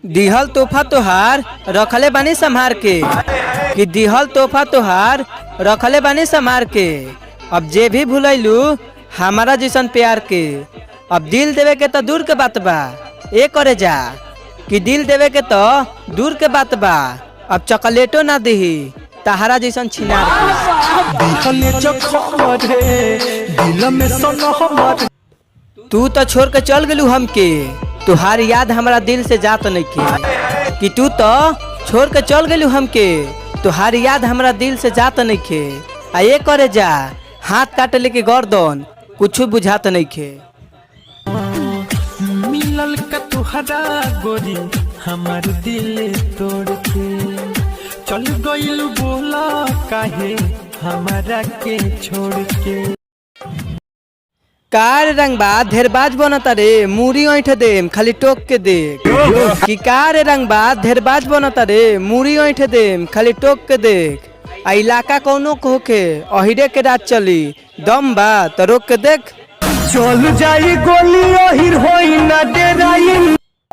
दिहल तोहफा तोहार रखले बानी संभार के, कि दिहल तोहफा तोहार रखले बानी संभार के। अब जे भी भूलैलू हमारा जैसन प्यार के, अब दिल देवे के तो दूर के बात बा ए करे जा, कि दिल देवे के तो दूर के बात बा। अब चॉकलेटो ना दही तहारा जैसन छिनार के। तू तो छोड़ के चल गेलू हमके, तुहार याद हमारा दिल से जात नहीं के, कि तू तो छोड़ के चल गेलू हमके, तुहार याद हमारा दिल से जात नहीं के। आ ये करे जा हाथ काट लेके गर्दन कुछ बुझात नहीं के। मिलल का तुहरा गोरी हमार दिल तोड़ के चल गइल, बोला काहे हमारा के छोड़ के। कार रंगबा धेरबाज बनता रे, मूरी ऐठ देम खाली टोक के देख। कि कार रंगबा धेरबाज बनता रे, मूरी ऐठ देम खाली टोक के देख। आ इलाका कौनो होके अहिरे के रात चली, दम बा तो रोक के देख। चल जाई गोली अहिर होई ना डेराई।